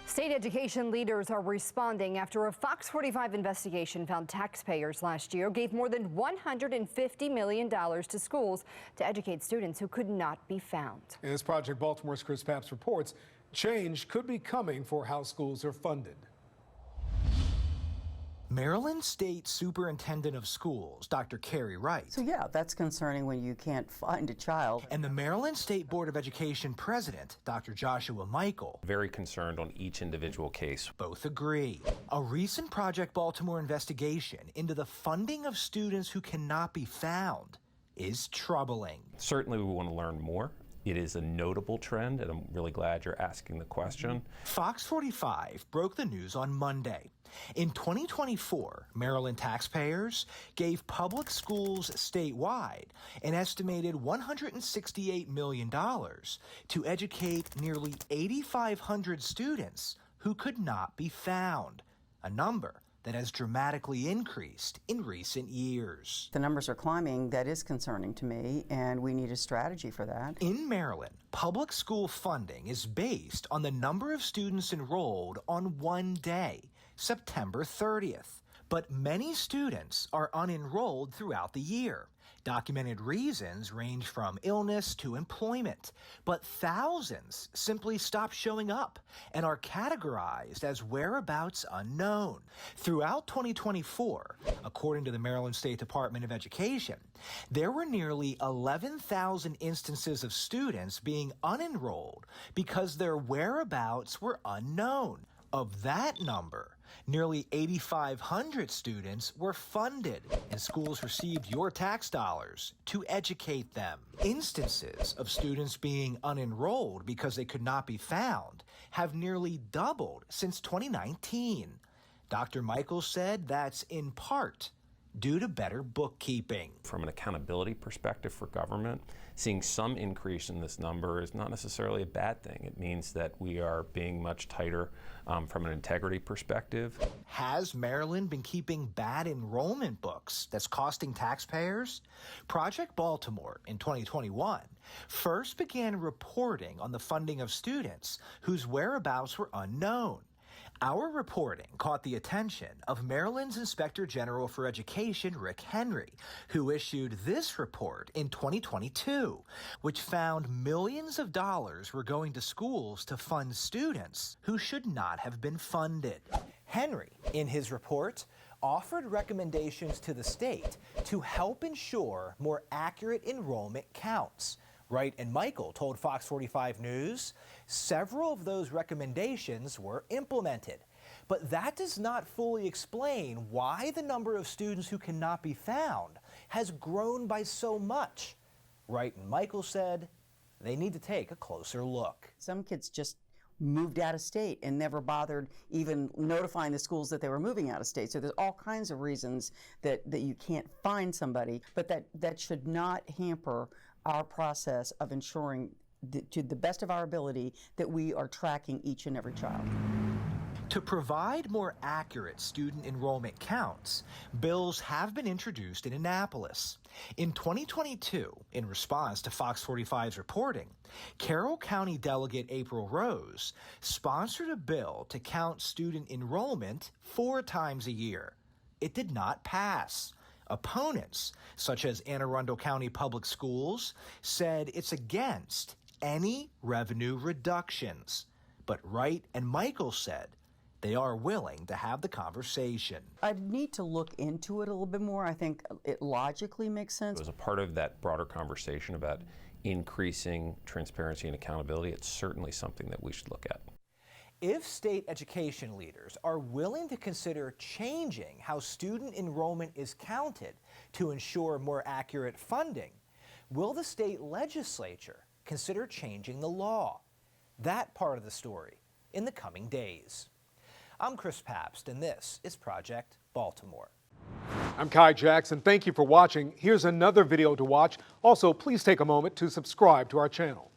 State education leaders are responding after a Fox 45 investigation found taxpayers last year gave more than $150 million to schools to educate students who could not be found. As Project Baltimore's Chris Papps reports, change could be coming for how schools are funded. Maryland State Superintendent of Schools, Dr. Carrie Wright. So yeah, that's concerning when you can't find a child. And the Maryland State Board of Education President, Dr. Joshua Michael. Very concerned on each individual case. Both agree. A recent Project Baltimore investigation into the funding of students who cannot be found is troubling. Certainly we want to learn more. It is a notable trend, and I'm really glad you're asking the question. Fox 45 broke the news on Monday. In 2024, Maryland taxpayers gave public schools statewide an estimated $168 million to educate nearly 8,500 students who could not be found, a number that has dramatically increased in recent years. The numbers are climbing. That is concerning to me, and we need a strategy for that. In Maryland, public school funding is based on the number of students enrolled on one day, September 30th. But many students are unenrolled throughout the year. Documented reasons range from illness to employment, but thousands simply stop showing up and are categorized as whereabouts unknown. Throughout 2024, according to the Maryland State Department of Education, there were nearly 11,000 instances of students being unenrolled because their whereabouts were unknown. Of that number, nearly 8,500 students were funded, and schools received your tax dollars to educate them. Instances of students being unenrolled because they could not be found have nearly doubled since 2019. Dr. Michael said that's in part due to better bookkeeping. From an accountability perspective for government, seeing some increase in this number is not necessarily a bad thing. It means that we are being much tighter from an integrity perspective. Has Maryland been keeping bad enrollment books that's costing taxpayers? Project Baltimore in 2021 first began reporting on the funding of students whose whereabouts were unknown. Our reporting caught the attention of Maryland's Inspector General for Education, Rick Henry, who issued this report in 2022, which found millions of dollars were going to schools to fund students who should not have been funded. Henry, in his report, offered recommendations to the state to help ensure more accurate enrollment counts. Wright and Michael told Fox 45 News several of those recommendations were implemented. But that does not fully explain why the number of students who cannot be found has grown by so much. Wright and Michael said they need to take a closer look. Some kids just moved out of state and never bothered even notifying the schools that they were moving out of state. So there's all kinds of reasons that you can't find somebody, but that should not hamper our process of ensuring to the best of our ability that we are tracking each and every child. To provide more accurate student enrollment counts, bills have been introduced in Annapolis. In 2022, in response to Fox 45's reporting, Carroll County Delegate April Rose sponsored a bill to count student enrollment 4 times a year. It did not pass. Opponents, such as Anne Arundel County Public Schools, said it's against any revenue reductions. But Wright and Michael said they are willing to have the conversation. I'd need to look into it a little bit more. I think it logically makes sense. As a part of that broader conversation about increasing transparency and accountability, it's certainly something that we should look at. If state education leaders are willing to consider changing how student enrollment is counted to ensure more accurate funding, will the state legislature consider changing the law? That part of the story in the coming days. I'm Chris Papps, and this is Project Baltimore. I'm Kai Jackson. Thank you for watching. Here's another video to watch. Also, please take a moment to subscribe to our channel.